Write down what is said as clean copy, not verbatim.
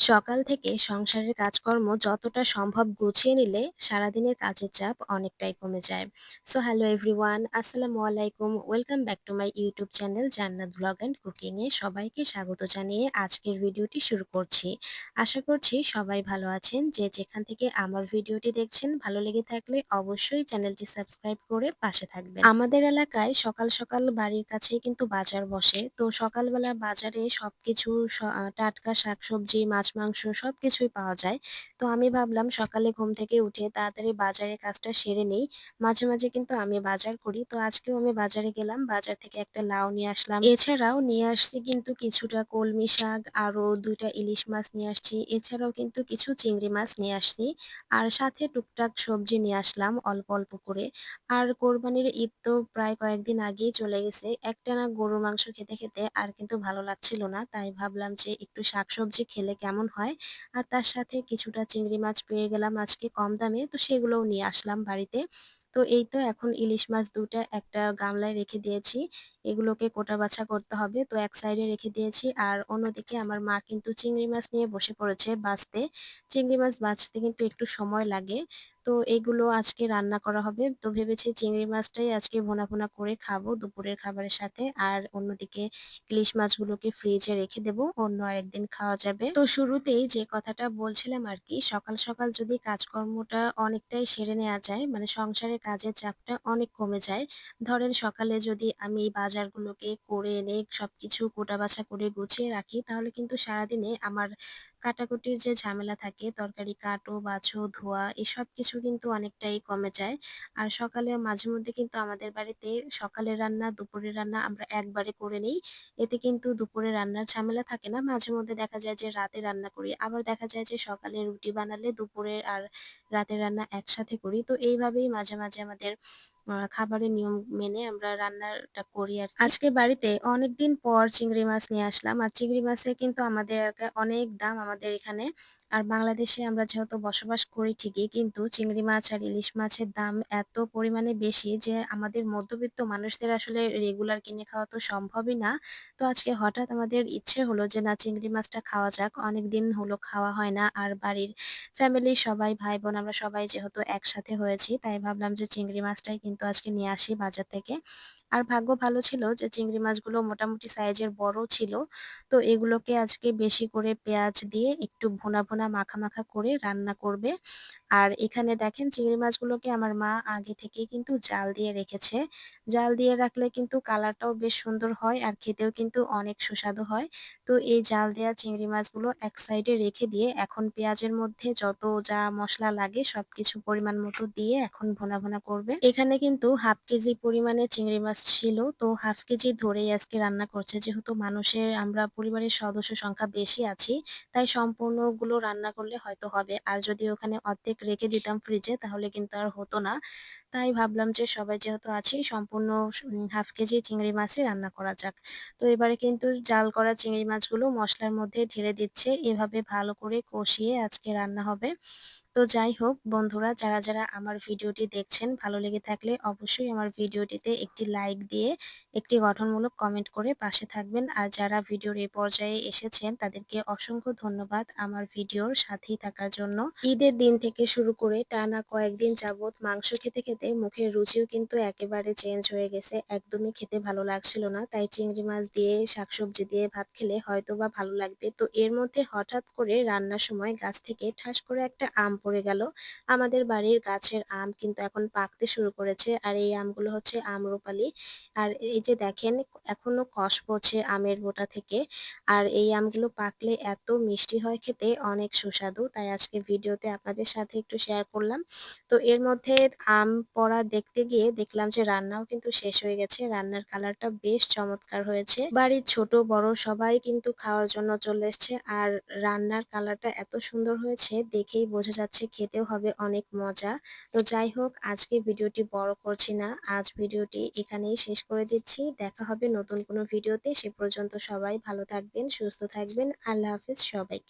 সকাল থেকে সংসারের কাজকর্ম যতটা সম্ভব গুছিয়ে নিলে সারাদিনের কাজের চাপ অনেকটাই কমে যায়। সো হ্যালো এভরিওয়ান, আসসালামু আলাইকুম, welcome back to my YouTube channel জান্নাত ব্লগ অ্যান্ড কুকিং এ সবাইকে স্বাগত জানিয়ে আজকের ভিডিওটি শুরু করছি। আশা করছি সবাই ভালো আছেন। যে যেখান থেকে আমার ভিডিওটি দেখছেন, ভালো লেগে থাকলে অবশ্যই চ্যানেলটি সাবস্ক্রাইব করে পাশে থাকবেন। আমাদের এলাকায় সকাল সকাল বাড়ির কাছেই কিন্তু বাজার বসে। তো সকালবেলা বাজারে সবকিছু টাটকা শাকসবজি, মাছ-মাংস সবকিছুই পাওয়া যায়। তো আমি ভাবলাম সকালে ঘুম থেকে উঠে তাড়াতাড়ি বাজারের কাজটা সেরে নেই। মাঝে, মাঝে কিন্তু আমি বাজার করি। তো আজকেও আমি বাজারে গেলাম। বাজার থেকে একটা লাউ নিয়ে আসলাম। এছাড়াও নিয়ে আসছি কিন্তু কিছুটা কলমি শাক, আরো ২ টা ইলিশ মাছ নিয়ে আসছি। এছাড়াও কিন্তু কিছু চিংড়ি মাছ নিয়ে আসছি। আর সাথে টুকটাক সবজি নিয়ে আসলাম অল্প, অল্প করে। আর কোরবানির ঈদ তো প্রায় কয়েকদিন আগেই চলে গেছে। একটানা গরুর মাংস খেতে, খেতে আর কিন্তু ভালো লাগছিল না। তাই ভাবলাম যে একটু শাকসবজি খেলে কেমন হয়? আর তার সাথে কিছুটা চিংড়ি মাছ পেয়ে গেলাম আজকে কম দামে। তো সেগুলোও নিয়ে আসলাম বাড়িতে। তো এই তো এখন ইলিশ মাছ ২ টা একটা গামলায় রেখে দিয়েছি। এগুলোকে কোটা-বাছা করতে হবে। তো এক সাইডে রেখে দিয়েছি। আর অন্যদিকে আমার মা কিন্তু চিংড়ি মাছ নিয়ে বসে পড়েছে বাছতে। চিংড়ি মাছ বাছতে কিন্তু একটু সময় লাগে। তো এগুলো আজকে রান্না করা হবে। তো ভেবেছি চিংড়ি মাছটাই আজকে ভুনা, ভুনা করে খাবো দুপুরের খাবারের সাথে। আর অন্যদিকে ইলিশ মাছগুলোকে ফ্রিজে রেখে দেবো। অন্য আরেকদিন খাওয়া যাবে। তো শুরুতেই যে কথাটা বলছিলাম আরকি, সকাল, সকাল যদি কাজকর্মটা অনেকটাই সেরে নেয়া যায়, মানে সংসারের কাজের চাপটা অনেক কমে যায়। ধরেন সকালে যদি আমি বাজারগুলোকে করে এনে সবকিছু কোটা-বাছা করে গুছিয়ে রাখি, তাহলে কিন্তু সারাদিনে আমার কাটাকুটির যে ঝামেলা থাকে, তরকারি কাটো, বাছো, ধোয়া এসব কিছু কিন্তু অনেকটাই কমে যায়। আর সকালে মাঝেমধ্যে কিন্তু আমাদের বাড়িতে সকালের রান্না, দুপুরের রান্না আমরা একবারে করে নেই। এতে কিন্তু দুপুরে রান্নার ঝামেলা থাকে না। মাঝেমধ্যে দেখা যায় যে রাতে রান্না করি। আবার দেখা যায় যে সকালে রুটি বানালে দুপুরে আর রাতের রান্না একসাথে করি। তো এইভাবেই মাঝে, মাঝে আমাদের খাবারের নিয়ম মেনে আমরা রান্নাটা করি আরকি। আজকে বাড়িতে অনেকদিন পর চিংড়ি মাছ নিয়ে আসলাম। আর চিংড়ি মাছের কিন্তু আমাদের এলাকায় অনেক দাম আমাদের এখানে। আর বাংলাদেশে আমরা যেহেতু বসবাস করি ঠিকই, কিন্তু চিংড়ি মাছ আর ইলিশ মাছের দাম এত পরিমাণে বেশি যে আমাদের মধ্যবিত্ত মানুষদের আসলে রেগুলার কিনে খাওয়া তো সম্ভবই না। তো আজকে হঠাৎ আমাদের ইচ্ছে হলো যে না, চিংড়ি মাছটা খাওয়া যাক। অনেকদিন হলো খাওয়া হয় না। আর বাড়ির ফ্যামিলির সবাই ভাই-বোন আমরা সবাই যেহেতু একসাথে হয়েছি, তাই ভাবলাম যে চিংড়ি মাছটাই কিন্তু আজকে নিয়ে আসি বাজার থেকে। আর ভাগ্য ভালো ছিল যে চিংড়ি মাছগুলো মোটামুটি সাইজের বড় ছিল। তো এগুলোকে আজকে বেশি করে পেঁয়াজ দিয়ে একটু ভুনা, ভুনা মাখা, মাখা করে রান্না করবে। আর এখানে দেখেন চিংড়ি মাছগুলোকে আমার মা আগে থেকেই কিন্তু জাল দিয়ে রেখেছে। জাল দিয়ে রাখলে কিন্তু কালারটাও বেশ সুন্দর হয় আর খেতেও কিন্তু অনেক সুস্বাদু হয়। তো এই জাল দেয়া চিংড়ি মাছগুলো এক সাইডে রেখে দিয়ে এখন পেঁয়াজের মধ্যে যত যা মসলা লাগে সবকিছু পরিমাণ মতো দিয়ে এখন ভুনা, ভুনা করবে। এখানে কিন্তু 1/2 কেজি পরিমাণে চিংড়ি মাছ ছিল। তো 1/2 কেজি ধরেই আজকে রান্না করছে। যেহেতু আমরা পরিবারের সদস্য সংখ্যা বেশি আছি, তাই সম্পূর্ণগুলো রান্না করলে হয়তো হবে। আর যদি ওখানে অর্ধেক রেখে দিতাম ফ্রিজে তাহলে কিন্তু আর হতো না। তাই ভাবলাম যে সবাই যেহেতু আছি সম্পূর্ণ 1/2 কেজি চিংড়ি মাছই রান্না করা যাক। তো এবারে কিন্তু জাল করা চিংড়ি মাছগুলো মসলার মধ্যে ঢেলে দিচ্ছে। এভাবে ভালো করে কষিয়ে আজকে রান্না হবে। তো যাই হোক বন্ধুরা, যারা, যারা আমার ভিডিওটি দেখছেন ভালো লেগে থাকলে অবশ্যই আমার ভিডিওটিতে একটি লাইক দিয়ে একটি গঠনমূলক কমেন্ট করে পাশে থাকবেন। আর যারা ভিডিওর এ পর্যায়ে এসেছেন তাদেরকে অসংখ্য ধন্যবাদ আমার ভিডিওর সাথেই থাকার জন্য। ঈদের দিন থেকে শুরু করে টানা কয়েকদিন যাবৎ মাংস খেতে, খেতে মুখের রুচিও কিন্তু একেবারে চেঞ্জ হয়ে গেছে। একদমই খেতে ভালো লাগছিল না। তাই চিংড়ি মাছ দিয়ে শাকসবজি দিয়ে ভাত খেলে হয়তোবা ভালো লাগবে। তো এর মধ্যে হঠাৎ করে রান্নার সময় গাছ থেকে ঠাস করে একটা আম পড়ে গেল। আমাদের বাড়ির গাছের আম কিন্তু এখন পাকতে শুরু করেছে। আর এই আমগুলো হচ্ছে আম্রপালি। আর এই যে দেখেন এখনো কষ পড়ছে আমের বোটা থেকে। আর এই আমগুলো পাকলে এত মিষ্টি হয় খেতে, অনেক সুস্বাদু। তাই আজকে ভিডিওতে আপনাদের সাথে একটু শেয়ার করলাম। তো এর মধ্যে আম পড়া দেখতে গিয়ে দেখলাম যে রান্নাও কিন্তু শেষ হয়ে গেছে। রান্নার কালারটা বেশ চমৎকার হয়েছে। বাড়ির ছোট বড় সবাই কিন্তু খাওয়ার জন্য চলে এসছে। আর রান্নার কালারটা এত সুন্দর হয়েছে দেখেই বোঝা যাচ্ছে খেতেও হবে অনেক মজা। তো যাই হোক, আজকে ভিডিওটি বড় করছি না। আজ ভিডিওটি এখানেই শেষ করে দিচ্ছি। দেখা হবে নতুন কোনো ভিডিওতে। সে পর্যন্ত সবাই ভালো থাকবেন, সুস্থ থাকবেন। আল্লাহ হাফেজ সবাইকে।